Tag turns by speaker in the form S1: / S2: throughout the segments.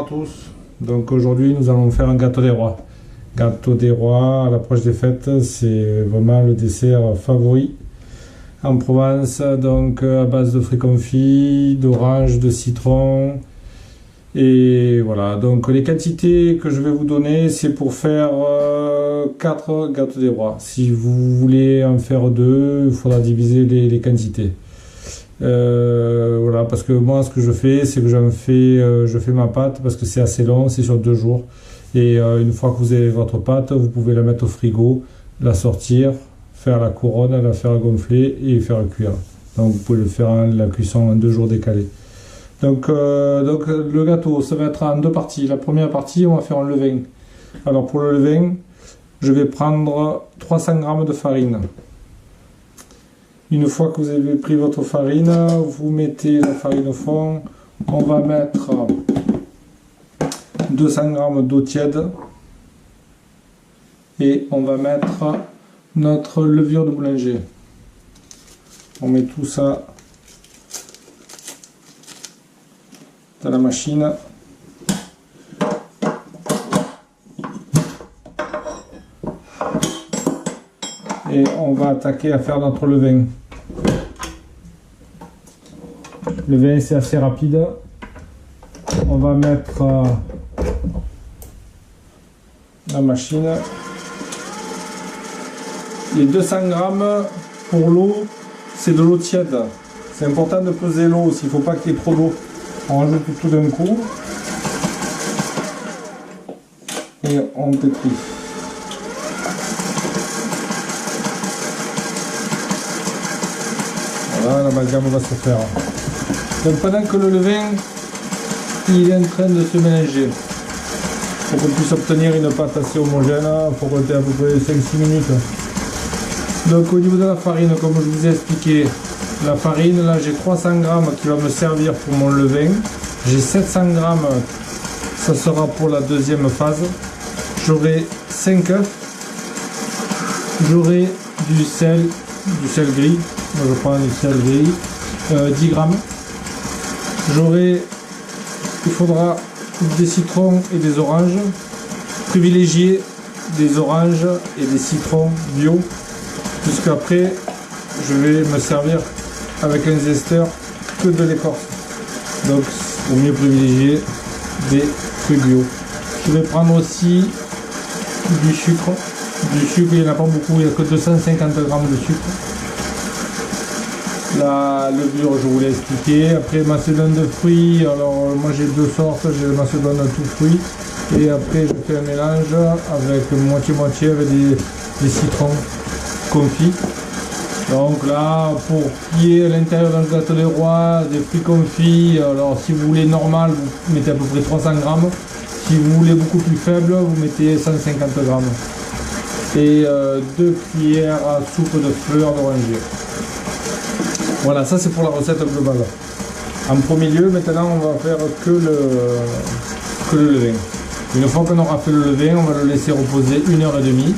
S1: à tous. Donc aujourd'hui nous allons faire un gâteau des rois. Gâteau des rois à l'approche des fêtes, c'est vraiment le dessert favori en Provence. Donc à base de fruits confits, d'orange, de citron. Et voilà, donc les quantités que je vais vous donner, c'est pour faire 4 gâteaux des rois. Si vous voulez en faire 2, il faudra diviser les quantités. Voilà, parce que moi ce que je fais, c'est que je fais ma pâte parce que c'est assez long, c'est sur 2 jours. Et une fois que vous avez votre pâte, vous pouvez la mettre au frigo, la sortir, faire la couronne, la faire gonfler et faire cuire. Donc vous pouvez le faire la cuisson en 2 jours décalés. Donc le gâteau, ça va être en 2 parties. La première partie, on va faire un levain. Alors pour le levain, je vais prendre 300 g de farine. Une fois que vous avez pris votre farine, vous mettez la farine au fond. On va mettre 200 g d'eau tiède. Et on va mettre notre levure de boulanger. On met tout ça dans la machine. Et on va attaquer à faire notre levain. Le levain c'est assez rapide. On va mettre la machine. Les 200 g pour l'eau, c'est de l'eau tiède. C'est important de peser l'eau aussi, il ne faut pas qu'il y ait trop d'eau. On rajoute tout d'un coup. Et on pétrit. Voilà, l'amalgame va se faire. Donc pendant que le levain il est en train de se mélanger, pour qu'on puisse obtenir une pâte assez homogène, il faut compter à peu près 5-6 minutes. Donc au niveau de la farine, comme je vous ai expliqué, la farine, là j'ai 300 g qui va me servir pour mon levain. J'ai 700 g, ça sera pour la deuxième phase. J'aurai 5 œufs. J'aurai du sel gris. Moi je prends du sel gris. 10 g. Il faudra des citrons et des oranges. Privilégier des oranges et des citrons bio, puisqu'après je vais me servir avec un zesteur que de l'écorce. Donc il vaut mieux privilégier des fruits bio. Je vais prendre aussi du sucre. Du sucre, il n'y en a pas beaucoup, il n'y a que 250 g de sucre. La levure, je vous l'ai expliqué. Après, macédoine de fruits. Alors, moi j'ai 2 sortes. J'ai le macédoine de tout fruit. Et après, je fais un mélange avec moitié-moitié avec des citrons confits. Donc là, pour qu'il y ait à l'intérieur d'un gâteau des rois des fruits confits, alors si vous voulez normal, vous mettez à peu près 300 g. Si vous voulez beaucoup plus faible, vous mettez 150 g. Et 2 cuillères à soupe de fleurs d'oranger. Voilà, ça c'est pour la recette globale. En premier lieu, maintenant on va faire que le levain. Une fois qu'on aura fait le levain, on va le laisser reposer 1h30.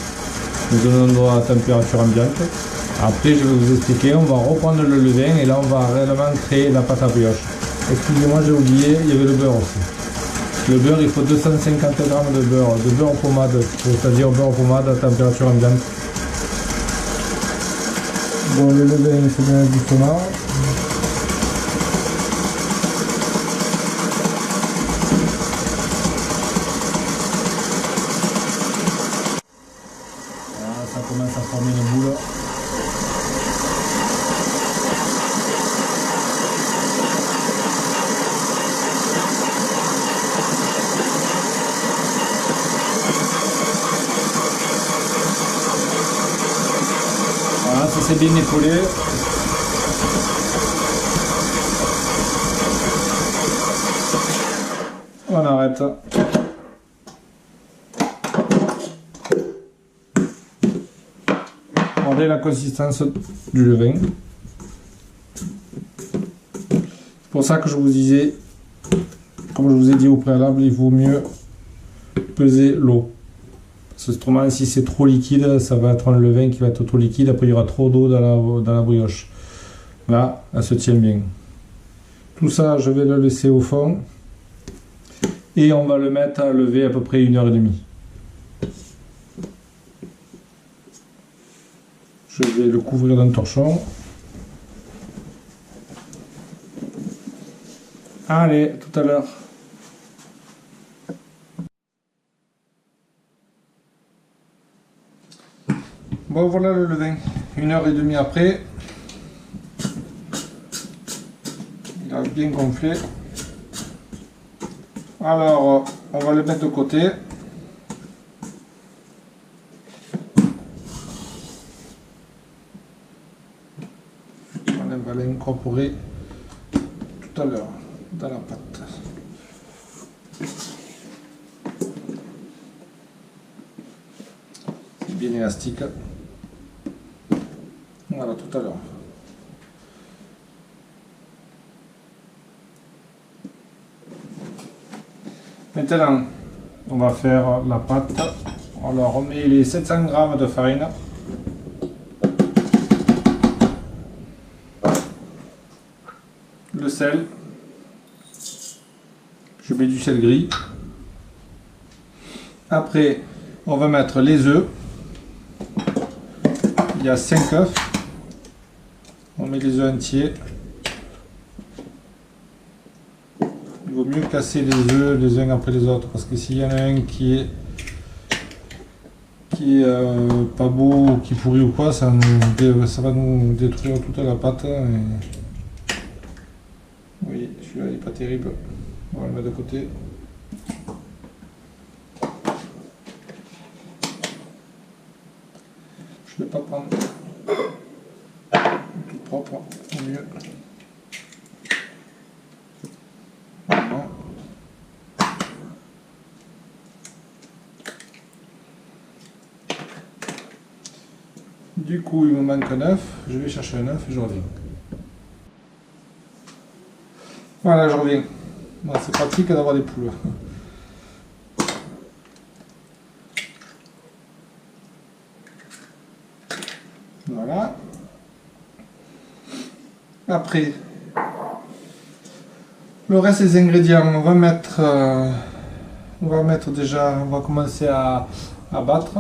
S1: Nous donnons à température ambiante. Après, je vais vous expliquer, on va reprendre le levain et là on va réellement créer la pâte à brioche. Excusez-moi, j'ai oublié, il y avait le beurre aussi. Le beurre, il faut 250 g de beurre en pommade, c'est-à-dire beurre en pommade à température ambiante. Bon, le levain, c'est bien doucement. Voilà, ça commence à former une boule. Voilà, ça c'est bien épaulé. On arrête. Regardez la consistance du levain. C'est pour ça que je vous disais, comme je vous ai dit au préalable, il vaut mieux peser l'eau. Autrement, si c'est trop liquide, ça va être un levain qui va être trop liquide, après il y aura trop d'eau dans la brioche. Là, elle se tient bien. Tout ça, je vais le laisser au fond. Et on va le mettre à lever à peu près 1h30. Je vais le couvrir d'un torchon. Allez, tout à l'heure. Bon, voilà le levain. 1h30 après. Il a bien gonflé. Alors, on va le mettre de côté. On va l'incorporer tout à l'heure dans la pâte. C'est bien élastique. Voilà, tout à l'heure. Maintenant, on va faire la pâte. Alors, on met les 700 g de farine. Le sel. Je mets du sel gris. Après, on va mettre les œufs. Il y a 5 œufs. On met les œufs entiers. Il vaut mieux casser les œufs les uns après les autres, parce que s'il y en a un qui est pas beau ou qui pourrit ou quoi, ça va nous détruire toute la pâte. Oui, celui-là il n'est pas terrible. On va le mettre de côté. Je ne vais pas prendre tout propre, au mieux. Voilà. Du coup, il me manque un œuf. Je vais chercher un œuf et je reviens. Voilà, je reviens. Bon, c'est pratique d'avoir des poules. Voilà. Après, le reste des ingrédients, on va mettre déjà, on va commencer à battre.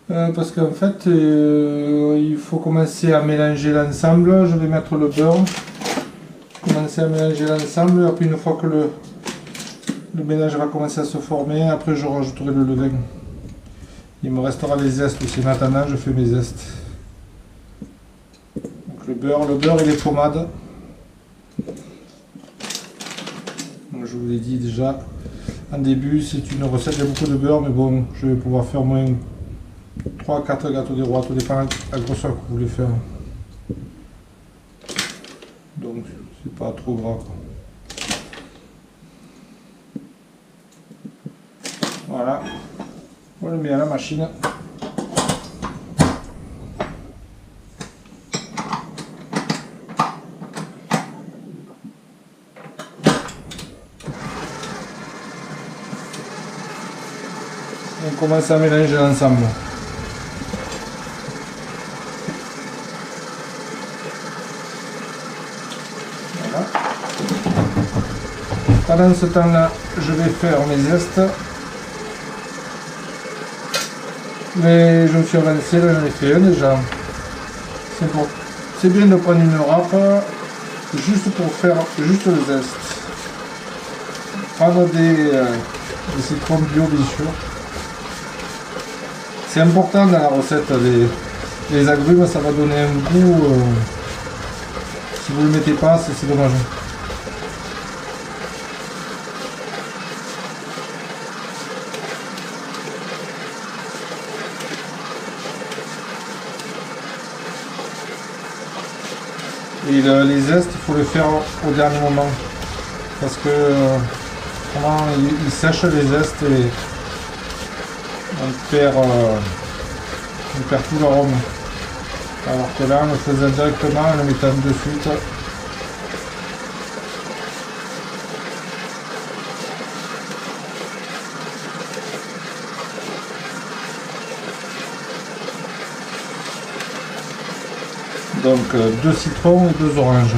S1: Parce qu'en fait, il faut commencer à mélanger l'ensemble. Je vais mettre le beurre. Commencer à mélanger l'ensemble. Après, une fois que le mélange va commencer à se former, après je rajouterai le levain. Il me restera les zestes aussi. Maintenant, je fais mes zestes. Donc le beurre et les pommades. Donc, je vous l'ai dit déjà en début, c'est une recette, il y a beaucoup de beurre, mais bon, je vais pouvoir faire moins 3-4 gâteaux des rois, tout dépend de la grosseur que vous voulez faire. Donc c'est pas trop gras, quoi. Voilà, on le met à la machine. On commence à mélanger ensemble. Voilà. Pendant ce temps-là, je vais faire mes zestes. Mais je me suis avancé, là j'en ai fait un déjà. C'est bien de prendre une râpe juste pour faire juste le zeste. Prendre des citrons bio bien sûr. C'est important dans la recette, les agrumes, ça va donner un goût. Si vous ne le mettez pas, c'est dommage. Et les zestes, il faut les faire au dernier moment. Parce que vraiment, ils sèchent les zestes et on perd tout l'arôme. Alors que là, en le faisant directement, en le mettant de suite. Donc 2 citrons et 2 oranges.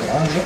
S1: d'orange.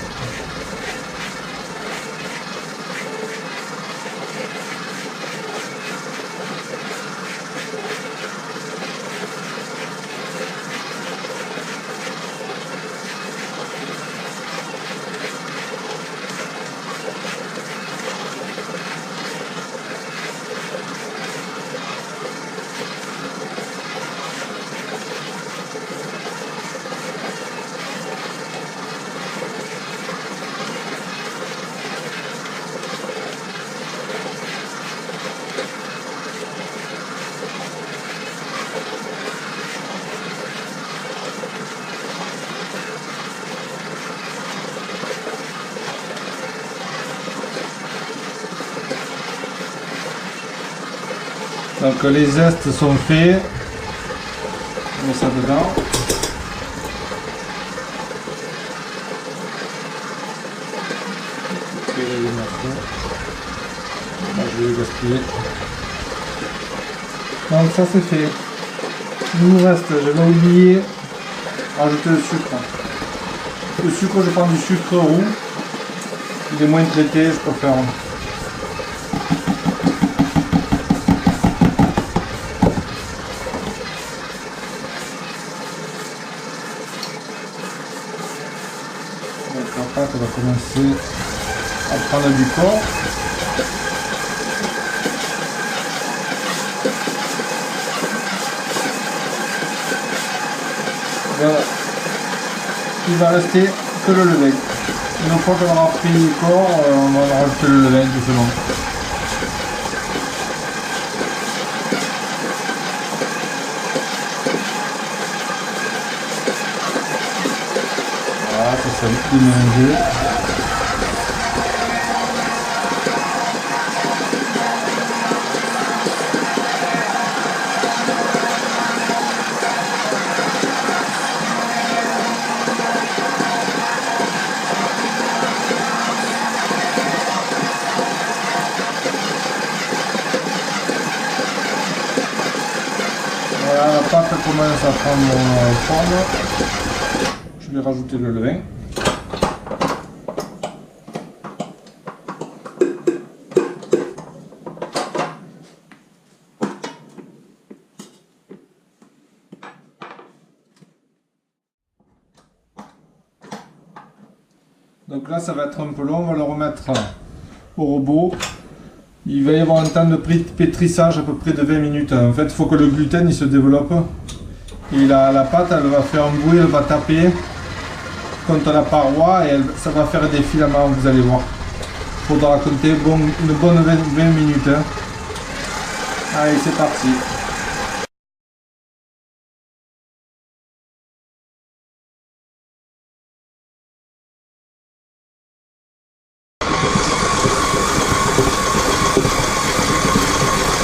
S1: Donc les zestes sont faits, on met ça dedans. Je vais les gaspiller. Donc ça c'est fait. Il nous reste, j'avais oublié, rajouter le sucre. Le sucre, je prends du sucre roux. Il est moins traité, je préfère. On va commencer à prendre du corps. Voilà. Il va rester que le levain. Une fois qu'on aura pris le corps, on va rajouter le levain doucement. Voilà, ça va bien mélanger. Voilà, la pâte commence à prendre forme. Je vais rajouter le levain. Donc là ça va être un peu long, on va le remettre au robot. Il va y avoir un temps de pétrissage à peu près de 20 minutes. En fait il faut que le gluten il se développe. Et la pâte elle va faire un bruit, elle va taper contre la paroi et ça va faire des filaments, vous allez voir. Il faudra compter une bonne 20 minutes. Allez, c'est parti.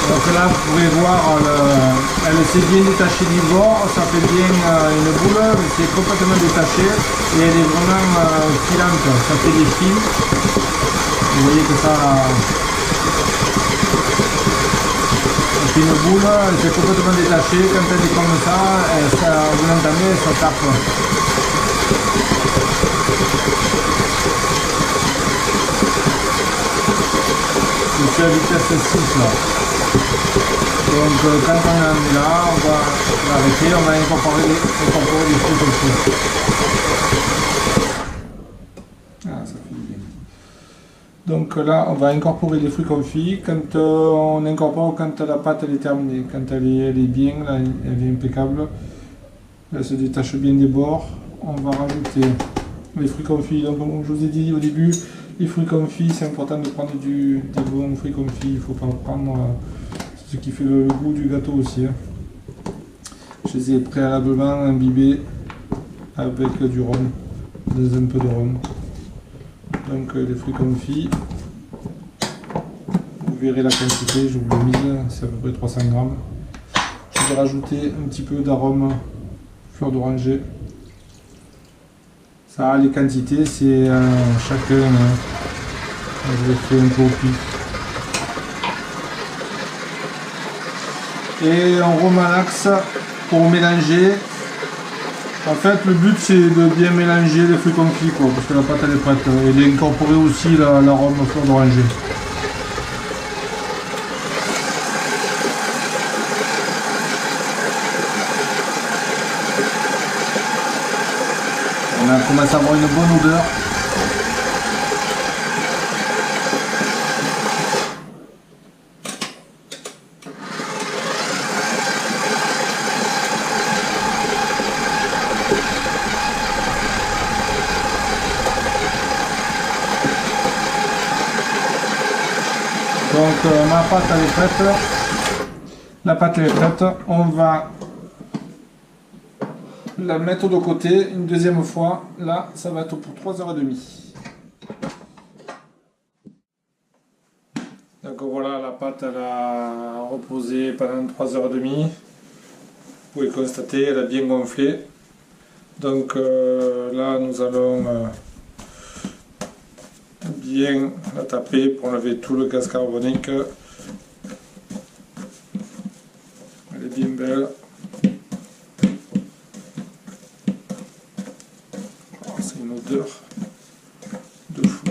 S1: Donc là, vous pouvez voir, elle s'est bien détachée du bord, ça fait bien une boule, mais c'est complètement détaché et elle est vraiment filante, ça fait des fils. Vous voyez que ça fait une boule, elle s'est complètement détachée, quand elle est comme ça, vous l'entendez, ça tape. Je suis à vitesse 6 là. Donc quand on est là, on va l'arrêter, on va incorporer les fruits confits. Ah, ça fait bien. Donc là, on va incorporer les fruits confits quand on incorpore quand la pâte elle est terminée. Quand elle est bien, là, elle est impeccable. Elle se détache bien des bords. On va rajouter les fruits confits. Donc comme je vous ai dit au début, les fruits confits, c'est important de prendre des bons fruits confits. Il ne faut pas prendre ce qui fait le goût du gâteau aussi. Je les ai préalablement imbibés avec du rhum, un peu de rhum. Donc les fruits confits, vous verrez la quantité, je vous l'ai mise, c'est à peu près 300 grammes. Je vais rajouter un petit peu d'arôme fleur d'oranger. Ça, les quantités, c'est chacun. Je vais faire un peu au pif. Et on remalaxe pour mélanger En fait, le but c'est de bien mélanger les fruits confits, quoi, parce que la pâte elle est prête. Et d'incorporer aussi l'arôme fleur d'oranger. On commence à avoir une bonne odeur. Donc ma pâte elle est prête. La pâte elle est prête. On va la mettre de côté une deuxième fois. Là, ça va être pour 3h30. Donc voilà, la pâte elle a reposé pendant 3h30. Vous pouvez constater, elle a bien gonflé. Donc là, nous allons bien la taper pour enlever tout le gaz carbonique. Elle est bien belle. C'est une odeur de fou.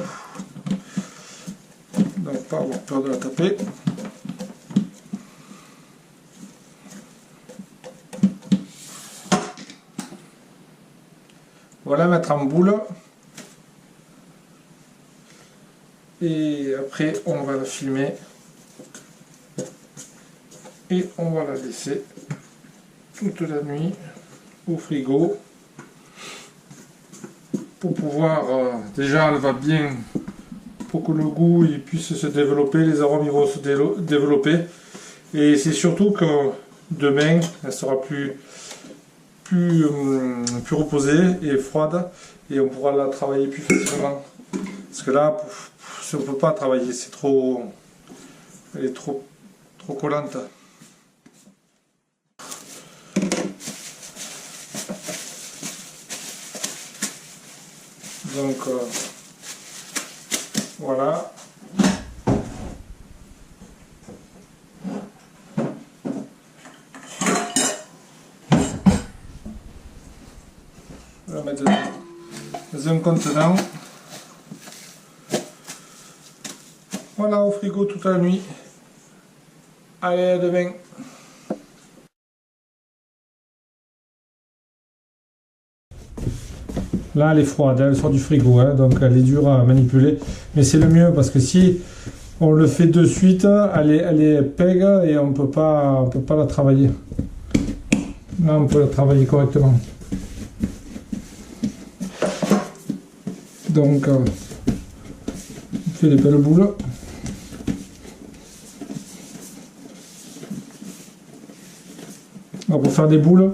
S1: Donc pas avoir peur de la taper. Voilà, mettre en boule. Et après on va la filmer. Et on va la laisser toute la nuit au frigo. Pour pouvoir, déjà elle va bien, pour que le goût il puisse se développer, les arômes ils vont se développer. Et c'est surtout que demain elle sera plus reposée et froide. Et on pourra la travailler plus facilement. Parce que là, on ne peut pas travailler, c'est trop, elle est trop collante. Donc voilà. On va mettre dans un contenant. Voilà, au frigo toute la nuit. Allez, à demain. Là, elle est froide, elle sort du frigo, hein, donc elle est dure à manipuler. Mais c'est le mieux parce que si on le fait de suite, elle est peg et on peut pas la travailler. Là, on peut la travailler correctement. Donc, on fait des belles boules. Alors, pour faire des boules,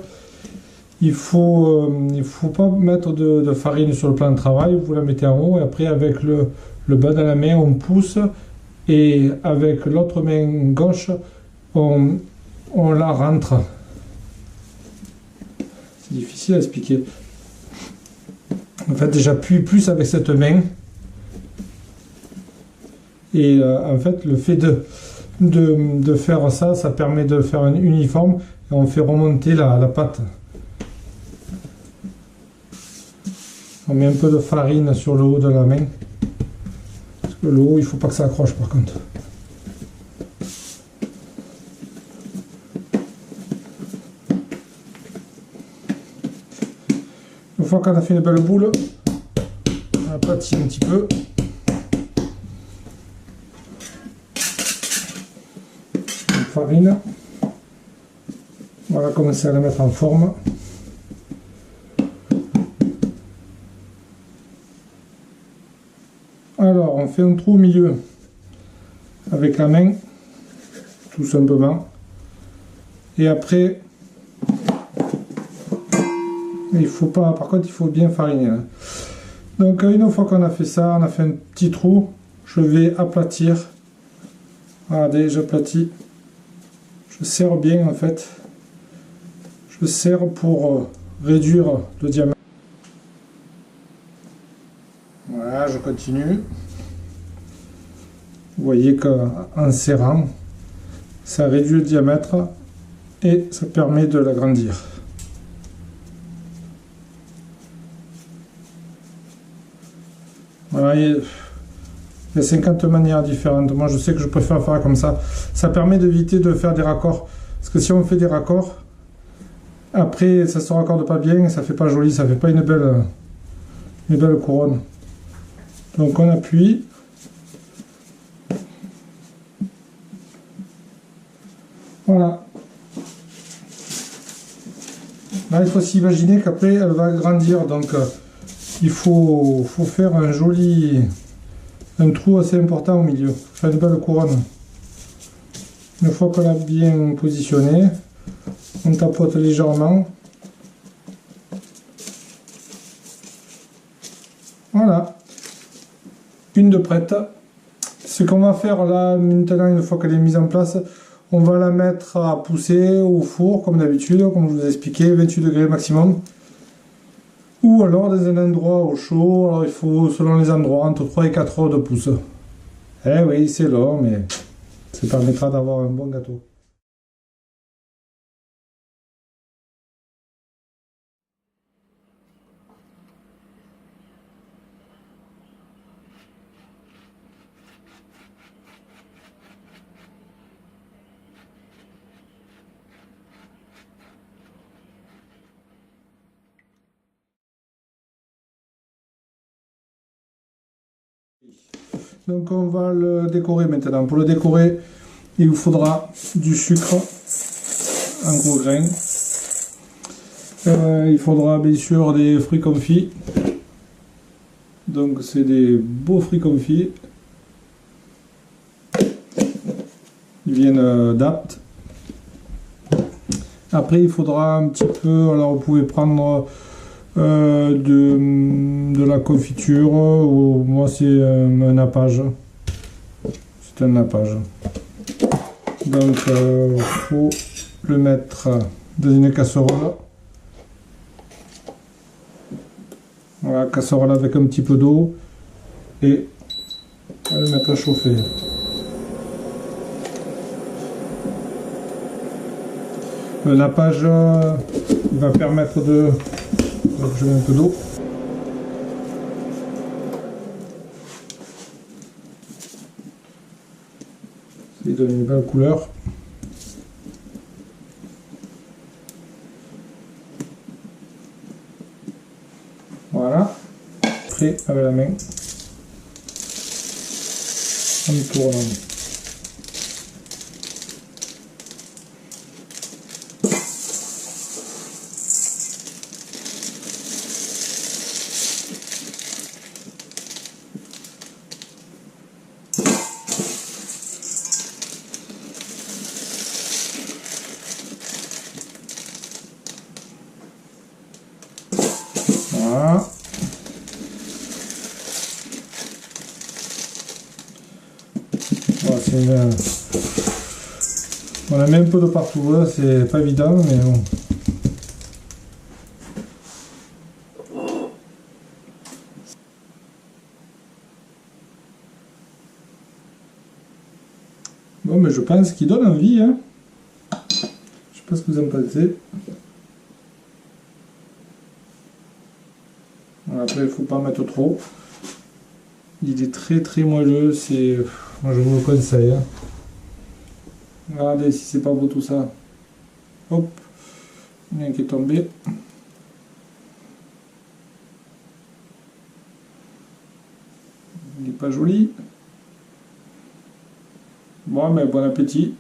S1: il faut pas mettre de farine sur le plan de travail, vous la mettez en haut et après avec le bas de la main on pousse et avec l'autre main gauche on la rentre. C'est difficile à expliquer. En fait j'appuie plus avec cette main et en fait le fait de faire ça, ça permet de faire un uniforme et on fait remonter la pâte. On met un peu de farine sur le haut de la main. Parce que le haut, il ne faut pas que ça accroche par contre. Une fois qu'on a fait une belle boule, on la pâtit un petit peu. Une farine. On va commencer à la mettre en forme. Alors, on fait un trou au milieu avec la main, tout simplement. Et après, il faut pas, par contre, il faut bien fariner. Hein. Donc, une fois qu'on a fait ça, on a fait un petit trou, je vais aplatir. Regardez, j'aplatis. Je serre bien en fait. Je serre pour réduire le diamètre. Voilà, je continue. Vous voyez qu'en serrant, ça réduit le diamètre et ça permet de l'agrandir. Voilà, il y a 50 manières différentes. Moi je sais que je préfère faire comme ça. Ça permet d'éviter de faire des raccords. Parce que si on fait des raccords, après ça se raccorde pas bien, ça fait pas joli, ça fait pas une belle couronne. Donc on appuie. Voilà. Là il faut s'imaginer qu'après elle va grandir. Donc il faut faire un trou assez important au milieu. Faire une belle couronne. Une fois qu'on l'a bien positionné, on tapote légèrement. Voilà. Une de prête. Ce qu'on va faire là maintenant, une fois qu'elle est mise en place, on va la mettre à pousser au four comme d'habitude, comme je vous ai expliqué, 28 degrés maximum. Ou alors dans un endroit au chaud, alors il faut selon les endroits entre 3 et 4 heures de pouce. Eh oui, c'est long, mais ça permettra d'avoir un bon gâteau. Donc on va le décorer maintenant. Pour le décorer, il vous faudra du sucre en gros grains. Il faudra bien sûr des fruits confits. Donc c'est des beaux fruits confits. Ils viennent d'Apt. Après il faudra un petit peu, alors vous pouvez prendre de la confiture, ou moi c'est un nappage. C'est un nappage. Donc il faut le mettre dans une casserole. Voilà, casserole avec un petit peu d'eau et on va le mettre à chauffer. Le nappage va permettre de... Donc je mets un peu d'eau. Il donne une belle couleur. Voilà. Prêt avec la main. On tourne. Voilà. Voilà, on a mis un peu de partout, là, c'est pas évident, mais bon. Bon, mais je pense qu'il donne envie, hein. Je sais pas ce que vous en pensez. Après, il ne faut pas mettre trop. Il est très moelleux, c'est... Moi je vous le conseille. Hein. Regardez si c'est pas beau tout ça. Hop, il y en a un qui est tombé. Il n'est pas joli. Bon, mais bon appétit.